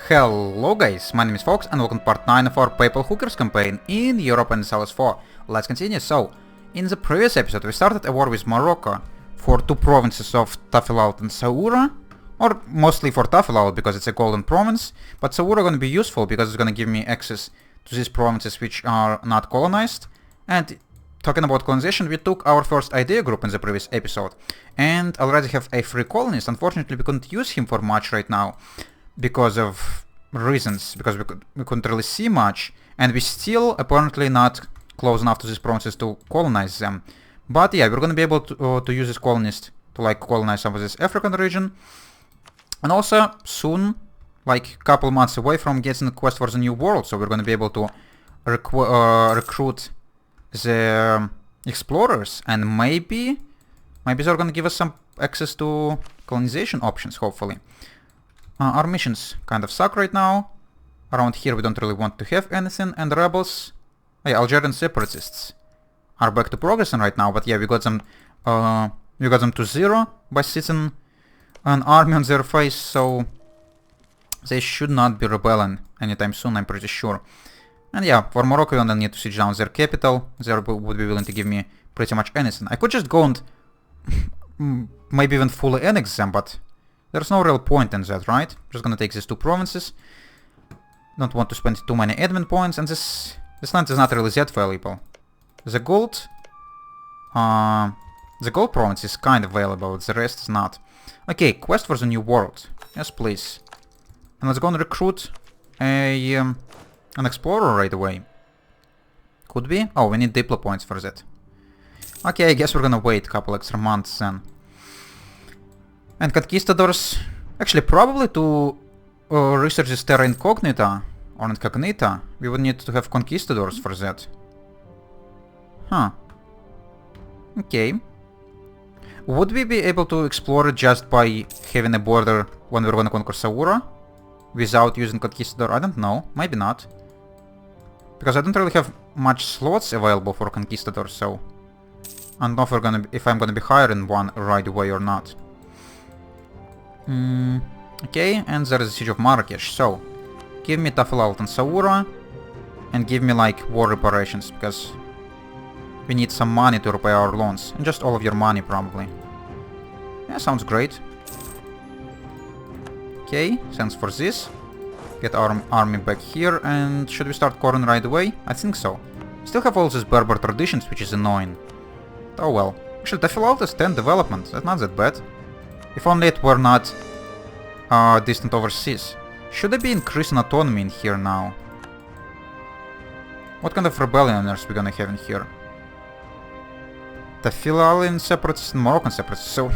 Hello guys, my name is Fox and welcome to part 9 of our Papal Hookers campaign in Europa Universalis 4. Let's continue. So, in the previous episode we started a war with Morocco for two provinces of Tafilaut and Saoura, or mostly for Tafilaut because it's a golden province, but Saoura gonna be useful because it's gonna give me access to these provinces which are not colonized. And talking about colonization, we took our first idea group in the previous episode and already have a free colonist. Unfortunately we couldn't use him for much right now because of reasons, because we couldn't really see much, and we still apparently not close enough to these provinces to colonize them. But yeah, we're gonna be able to use this colonist to like colonize some of this African region, and also soon, like a couple months away from getting the quest for the new world, so we're gonna be able to recruit the explorers, and maybe they're gonna give us some access to colonization options, hopefully. Our missions kind of suck right now. Around here we don't really want to have anything, and rebels, Algerian separatists, are back to progressing right now, but yeah, we got them to 0 by sitting an army on their face, so they should not be rebelling anytime soon, I'm pretty sure. And yeah, for Morocco we only need to siege down their capital. They would be willing to give me pretty much anything. I could just go and maybe even fully annex them, but there's no real point in that, right? Just gonna take these two provinces. Don't want to spend too many admin points, and this land is not really that valuable. The gold province is kind of valuable, the rest is not. Okay, quest for the new world. Yes, please. And let's go and recruit an explorer right away. Could be? Oh, we need Diplo points for that. Okay, I guess we're gonna wait a couple extra months then. And conquistadors, actually probably to research this terra incognita or incognita, we would need to have conquistadors for that. Huh. Okay. Would we be able to explore it just by having a border when we're gonna conquer Saoura? Without using conquistador? I don't know. Maybe not. Because I don't really have much slots available for conquistadors, so I don't know if I'm gonna be hiring one right away or not. Okay, and there is the siege of Marrakesh, so give me Tafilaut and Saoura, and give me like war reparations, because we need some money to repay our loans, and just all of your money probably. Yeah, sounds great. Okay, thanks for this. Get our army back here, and should we start Corin right away? I think so. Still have all these Berber traditions, which is annoying. Oh well. Actually, Tafilaut is 10 development, that's not that bad. If only it were not distant overseas. Should I be increasing autonomy in here now? What kind of rebellioners we gonna have in here? Tafilalian separatists and Moroccan separatists, so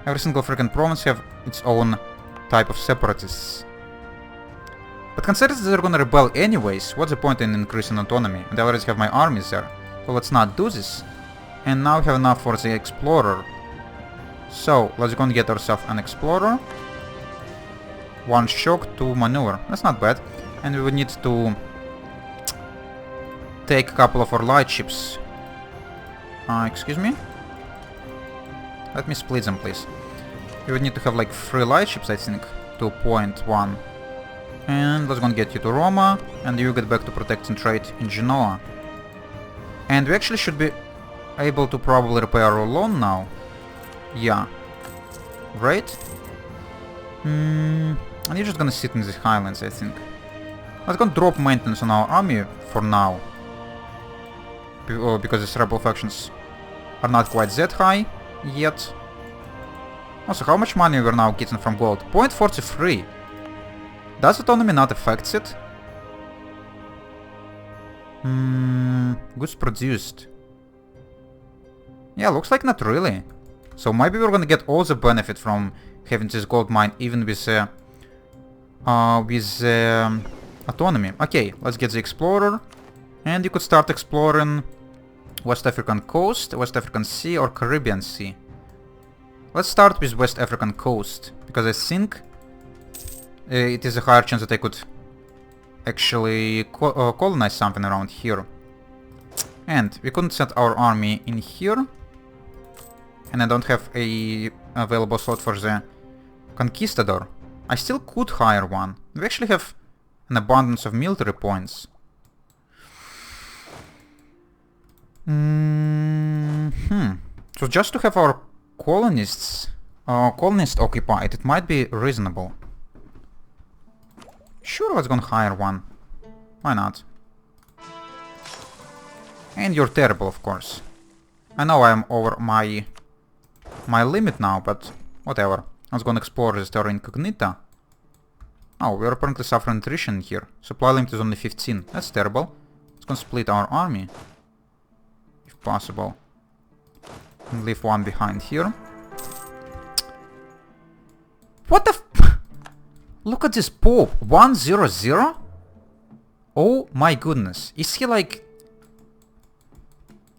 every single freaking province have its own type of separatists. But considering they're gonna rebel anyways, what's the point in increasing autonomy? And I already have my armies there, so let's not do this. And now we have enough for the explorer. So, let's go and get ourselves an explorer. One shock, 2 maneuver. That's not bad. And we would need to take a couple of our light ships. Excuse me? Let me split them, please. We would need to have like 3 light ships, I think, to point 1. And let's go and get you to Roma, and you get back to protecting trade in Genoa. And we actually should be able to probably repair our loan now. Yeah. Right? And you're just gonna sit in the highlands, I think. Let's go and drop maintenance on our army for now. Because these rebel factions are not quite that high yet. Also, how much money we're now getting from gold? 0.43. Does autonomy not affect it? Goods produced. Yeah, looks like not really. So maybe we're gonna get all the benefit from having this gold mine, even with autonomy. Okay, let's get the explorer, and you could start exploring West African coast, West African Sea, or Caribbean Sea. Let's start with West African coast, because I think it is a higher chance that I could actually colonize something around here. And we couldn't set our army in here. And I don't have a available slot for the Conquistador. I still could hire one. We actually have an abundance of military points. So just to have our colonists occupied, it might be reasonable. Sure, let's go hire one. Why not? And you're terrible, of course. I know I'm over my limit now, but whatever. Let's go and explore this terra incognita. Oh, we're apparently suffering attrition here. Supply limit is only 15. That's terrible. Let's go and split our army. If possible. And leave one behind here. What the f... Look at this Pope. 100? Oh my goodness. Is he like...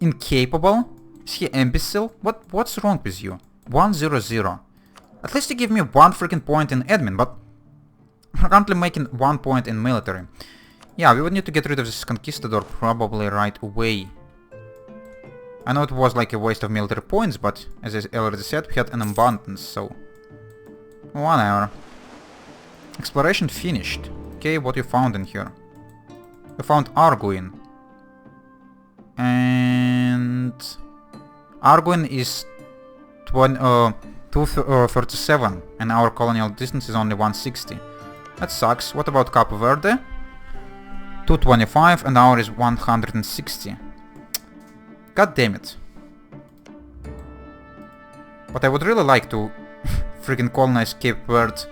incapable? Is he imbecile? What's wrong with you? 100. At least you give me one freaking point in admin, but... I'm currently making 1 point in military. Yeah, we would need to get rid of this conquistador probably right away. I know it was like a waste of military points, but as I already said, we had an abundance, so... whatever. Exploration finished. Okay, what you found in here? We found Arguin. And... Arguin is 237, and our colonial distance is only 160. That sucks. What about Capo Verde? 225, and ours is 160. God damn it. But I would really like to freaking colonize Cape Verde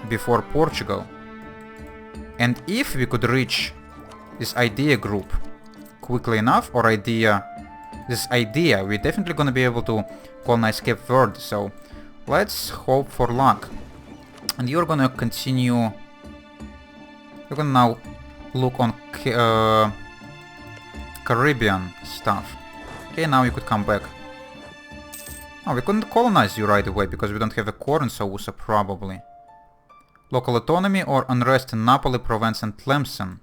before Portugal. And if we could reach this idea group quickly enough, or this idea, we're definitely gonna be able to colonize Cape Verde, so let's hope for luck. And you're gonna continue... You're gonna now look on Caribbean stuff. Okay, now you could come back. Oh, we couldn't colonize you right away because we don't have a core in Sousa, probably. Local autonomy or unrest in Napoli, Provence and Tlemcen.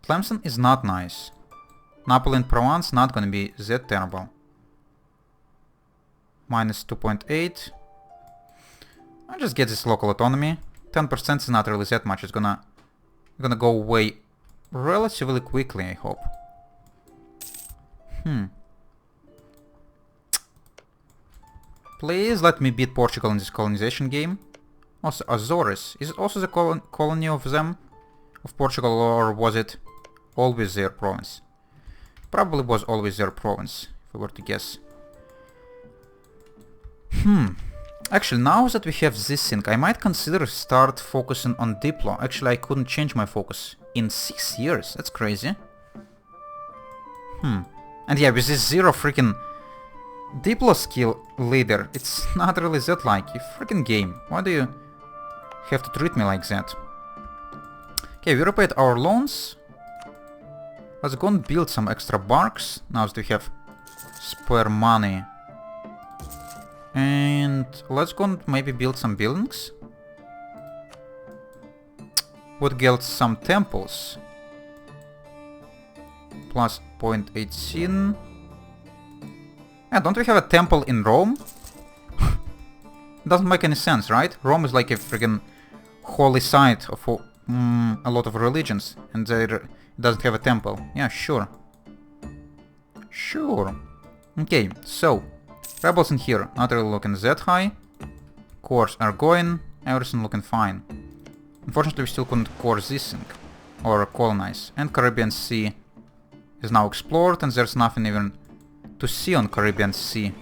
Tlemcen is not nice. Napoli and Provence not gonna be that terrible. Minus 2.8. I'll just get this local autonomy. 10% is not really that much. It's gonna go away relatively quickly, I hope. Please let me beat Portugal in this colonization game. Also, Azores. Is it also the colony of them? Of Portugal, or was it always their province? Probably was always their province, if I were to guess. Actually, now that we have this thing, I might consider start focusing on Diplo. Actually, I couldn't change my focus in 6 years. That's crazy. And yeah, with this 0 freaking Diplo skill leader, it's not really that like a freaking game. Why do you have to treat me like that? Okay, we repaid our loans. Let's go and build some extra barks, now that we have spare money. And let's go and maybe build some buildings. Would get some temples. Plus 0.18. Yeah, don't we have a temple in Rome? Doesn't make any sense, right? Rome is like a freaking holy site of a lot of religions, and there doesn't have a temple. Yeah, sure. Sure. Okay, so rebels in here, not really looking that high. Cores are going, everything looking fine. Unfortunately, we still couldn't core this thing, or colonize. And Caribbean Sea is now explored, and there's nothing even to see on Caribbean Sea.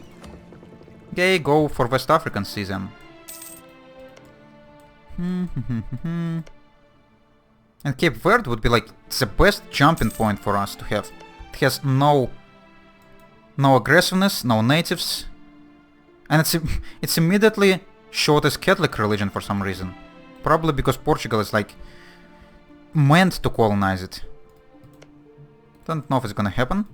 Okay, go for West African Sea then. And Cape Verde would be like the best jumping point for us to have. It has no aggressiveness, no natives, and it's immediately showed as Catholic religion for some reason. Probably because Portugal is like meant to colonize it. Don't know if it's gonna happen.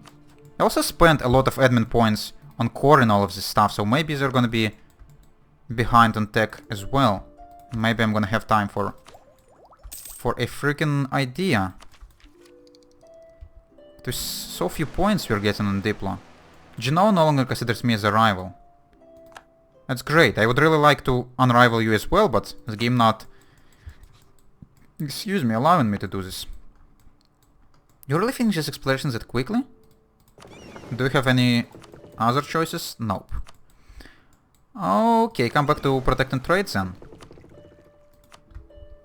I also spent a lot of admin points on core and all of this stuff, so maybe they're gonna be behind on tech as well. Maybe I'm gonna have time for a freaking idea. There's so few points we're getting on Diplo. Genoa no longer considers me as a rival. That's great. I would really like to unrival you as well, but the game not Excuse me, allowing me to do this. You really finish this exploration that quickly? Do you have any other choices? Nope. Okay, come back to protect and trade then.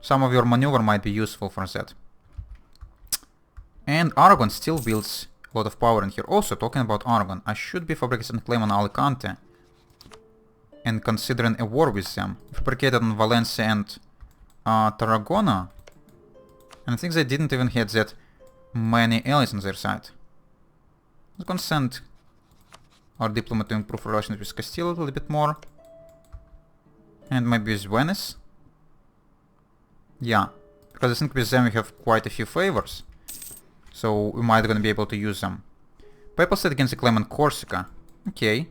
Some of your maneuver might be useful for that. And Aragon still builds a lot of power in here. Also, talking about Aragon, I should be fabricating a claim on Alicante and considering a war with them. Fabricated on Valencia and Tarragona. And I think they didn't even have that many allies on their side. Let's gonna send our diplomat to improve relations with Castile a little bit more. And maybe with Venice. Yeah, because I think with them we have quite a few favors. So we might gonna be able to use them. Papal State against the claim on Corsica. Okay.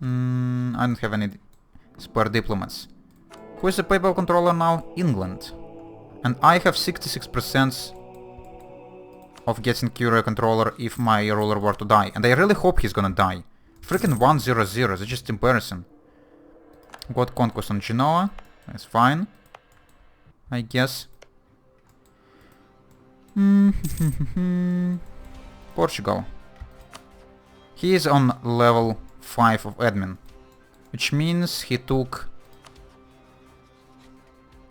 I don't have any spare diplomats. Who is the papal controller now? England. And I have 66% of getting Curia controller if my ruler were to die. And I really hope he's gonna die. Freaking 100, that's just embarrassing. Got conquest on Genoa. That's fine, I guess. Portugal. He is on level 5 of admin, which means he took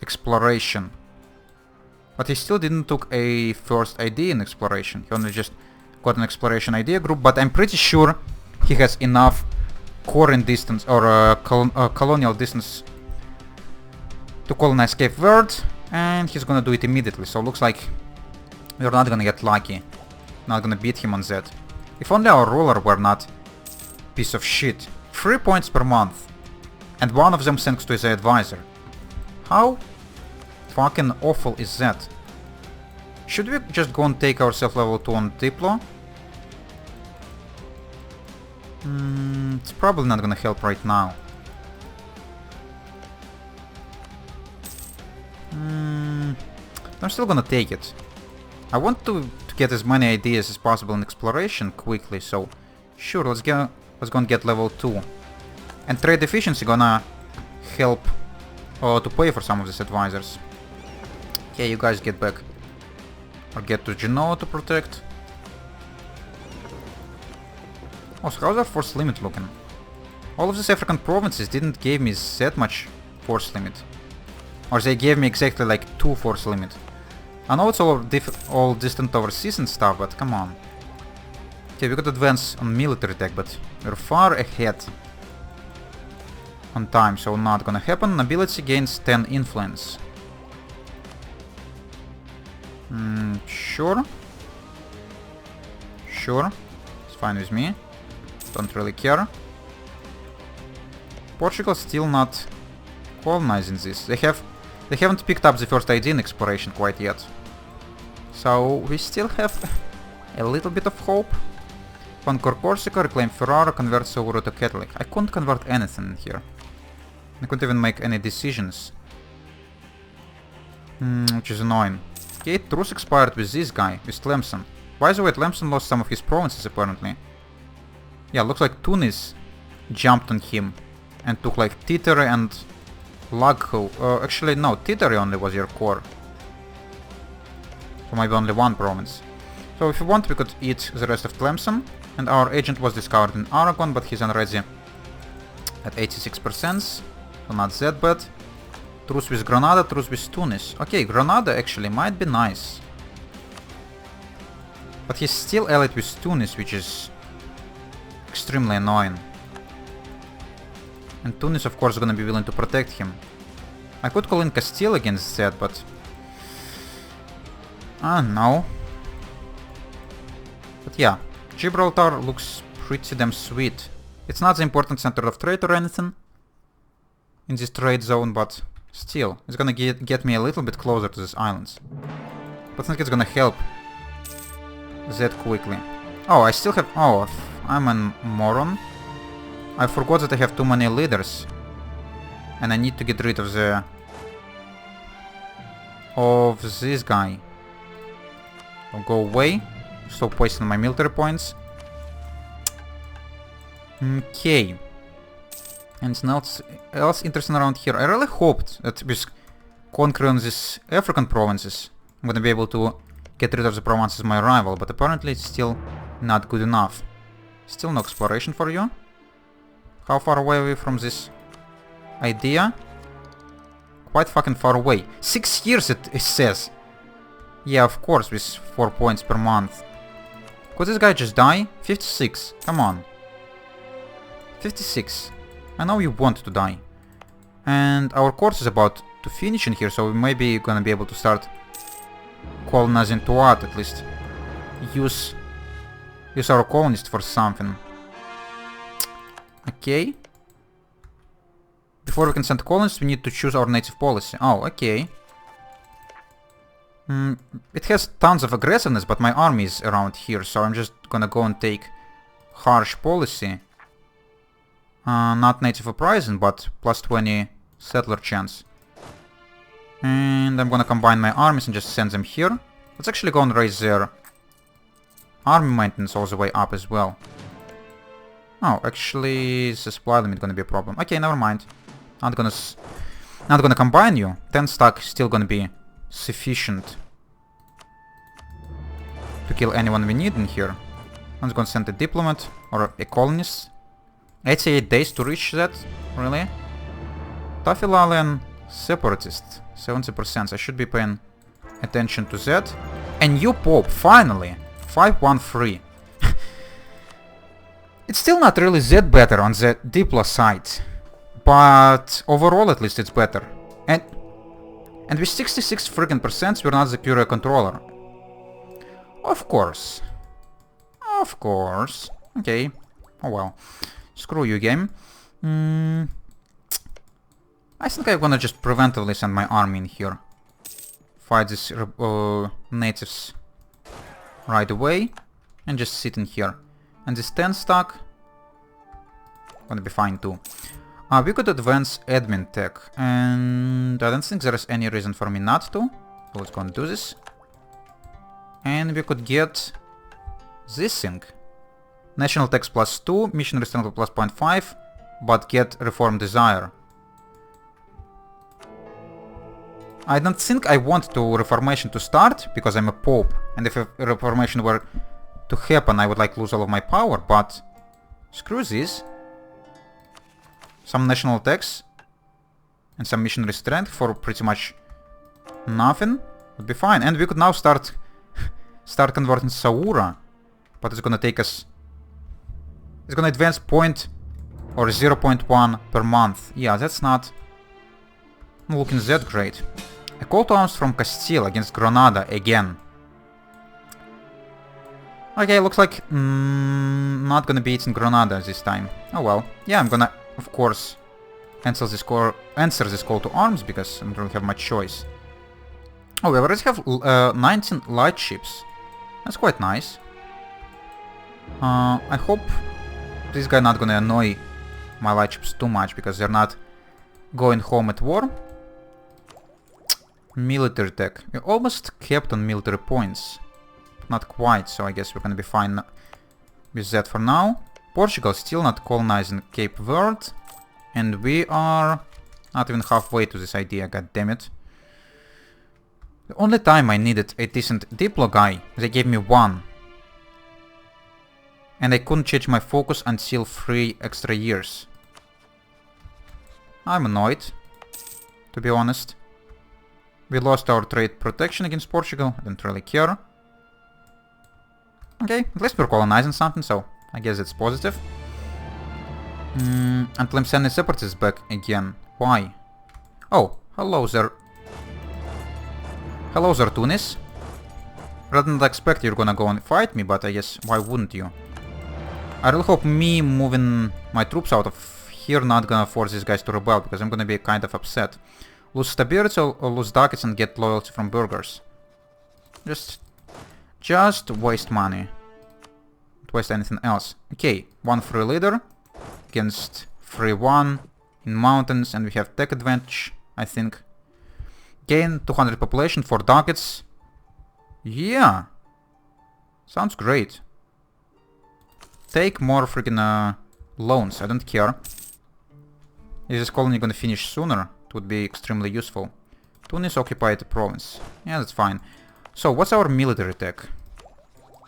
exploration. But he still didn't took a first idea in exploration. He only just got an exploration idea group, but I'm pretty sure he has enough foreign distance or colonial distance to colonize Cape Verde, and he's gonna do it immediately. So looks like we're not gonna get lucky. Not gonna beat him on that. If only our ruler were not piece of shit. 3 points per month. And one of them thanks to the advisor. How fucking awful is that? Should we just go and take ourselves level 2 on Diplo? It's probably not gonna help right now. I'm still gonna take it. I want to get as many ideas as possible in exploration quickly, so sure, let's go and get level 2. And trade efficiency gonna help to pay for some of these advisors. Okay, you guys get back. Or get to Genoa to protect. Oh, so how's our force limit looking? All of these African provinces didn't give me that much force limit. Or they gave me exactly like 2 force limit. I know it's all distant overseas and stuff, but come on. Okay, we could advance on military tech, but we're far ahead on time, so not gonna happen. Nobility gains 10 influence. Sure. Sure. It's fine with me. Don't really care. Portugal still not colonizing this. They haven't picked up the first idea in exploration quite yet. So we still have a little bit of hope. Conquer Corsica, reclaim Ferrara, convert Sauro to Catholic. I couldn't convert anything in here. I couldn't even make any decisions. Which is annoying. Okay, truce expired with this guy, with Tlemcen. By the way, Tlemcen lost some of his provinces apparently. Yeah, looks like Tunis jumped on him and took like Titeri and Lagho. Actually no, Titeri only was your core. So maybe only one province. So if you want, we could eat the rest of Tlemcen. And our agent was discovered in Aragon, but he's already at 86%. So not that bad. Truce with Granada, truce with Tunis. Okay, Granada actually might be nice. But he's still allied with Tunis, which is extremely annoying. And Tunis of course is gonna be willing to protect him. I could call in Castile against that, but no. But yeah, Gibraltar looks pretty damn sweet. It's not the important center of trade or anything in this trade zone, but still, it's gonna get me a little bit closer to these islands. But I think it's gonna help that quickly. Oh, I still have... Oh, I'm a moron. I forgot that I have too many leaders. And I need to get rid of this guy. I'll go away. Stop wasting my military points. Okay. Anything else interesting around here? I really hoped that with conquering these African provinces, I'm gonna be able to get rid of the provinces my rival, but apparently it's still not good enough. Still no exploration for you. How far away are we from this idea? Quite fucking far away. 6 years it says. Yeah, of course, with 4 points per month. Could this guy just die? 56. Come on. 56. I know you want to die. And our course is about to finish in here, so we may be gonna be able to start colonizing Tuat at least. Use our colonists for something. Okay. Before we can send colonists, we need to choose our native policy. Oh, okay. It has tons of aggressiveness, but my army is around here, so I'm just gonna go and take harsh policy. Not native uprising, but plus 20 settler chance. And I'm gonna combine my armies and just send them here. Let's actually go and raise their army maintenance all the way up as well. Oh, actually, the supply limit gonna be a problem. Okay, never mind. Not gonna combine you. 10 stack still gonna be sufficient to kill anyone we need in here. I'm just gonna send a diplomat or a colonist. 88 days to reach that? Really? Tafilalian separatist. 70%. I should be paying attention to that. And you Pope, finally! 513. It's still not really that better on the Diplo side. But overall at least it's better. And with 66 freaking percent we're not the pure controller. Of course. Of course. Okay. Oh well. Screw you, game. I think I'm gonna just preventively send my army in here. Fight these natives right away. And just sit in here. And this 10 stack gonna be fine too. We could advance admin tech. And I don't think there is any reason for me not to. So let's go and do this. And we could get this thing. National tax plus 2, missionary strength plus 0.5, but get reform desire. I don't think I want to reformation to start, because I'm a pope, and if a reformation were to happen I would like lose all of my power, but screw this. Some national tax and some missionary strength for pretty much nothing would be fine, and we could now start converting Saura, but it's gonna take us... It's gonna advance point or 0.1 per month. Yeah, that's not looking that great. A call to arms from Castile against Granada again. Okay, looks like not gonna be in Granada this time. Oh well. Yeah, I'm gonna, of course, answer this call to arms because I don't really have much choice. Oh, we already have 19 light ships. That's quite nice. I hope this guy not gonna annoy my light ships too much because they're not going home at war. Military tech. We almost kept on military points. Not quite, so I guess we're gonna be fine with that for now. Portugal still not colonizing Cape Verde. And we are not even halfway to this idea, god damn it. The only time I needed a decent Diplo guy, they gave me one. And I couldn't change my focus until 3 extra years. I'm annoyed, to be honest. We lost our trade protection against Portugal, I don't really care. Okay, at least we're colonizing something, so I guess it's positive. And Tlemcen separatists back again. Why? Oh, hello there. Hello there, Tunis. I didn't expect you're gonna go and fight me, but I guess why wouldn't you? I really hope me moving my troops out of here not gonna force these guys to rebel, because I'm gonna be kind of upset. Lose stability or lose ducats and get loyalty from burghers. Just waste money. Don't waste anything else. Okay, 1 free leader against 3-1 in mountains, and we have tech advantage, I think. Gain 200 population, 4 ducats. Yeah. Sounds great. Take more freaking loans, I don't care. Is this colony gonna finish sooner? It would be extremely useful. Tunis occupied the province. Yeah, that's fine. So, what's our military tech?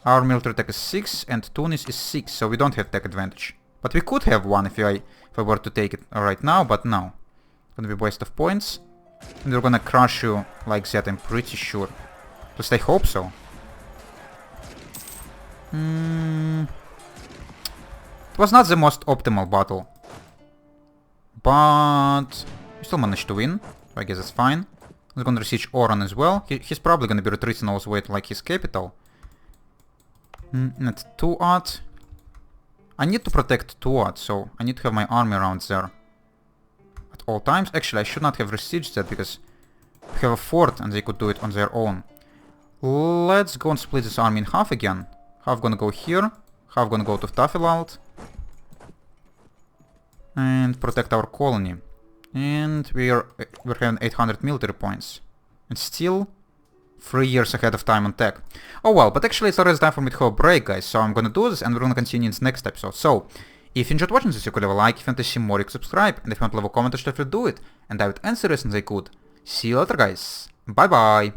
Our military tech is 6 and Tunis is 6, so we don't have tech advantage. But we could have one if I were to take it right now, but no. It's gonna be a waste of points. And we're gonna crush you like that, I'm pretty sure. At least I hope so. It was not the most optimal battle. But we still managed to win. So I guess that's fine. He's gonna siege Oran as well. He's probably gonna be retreating all the way to like his capital. At Tuat. I need to protect Tuat, so I need to have my army around there at all times. Actually, I should not have besieged that because we have a fort and they could do it on their own. Let's go and split this army in half again. Half gonna go here, half gonna go to Tafilalt. And protect our colony. And we're having 800 military points. And still 3 years ahead of time on tech. Oh well, but actually it's already time for me to have a break, guys. So I'm gonna do this and we're gonna continue in the next episode. So, if you enjoyed watching this, you could leave a like. If you want to see more, you could subscribe. And if you want to leave a comment, you should do it. And I would answer as soon as I could. See you later, guys. Bye bye.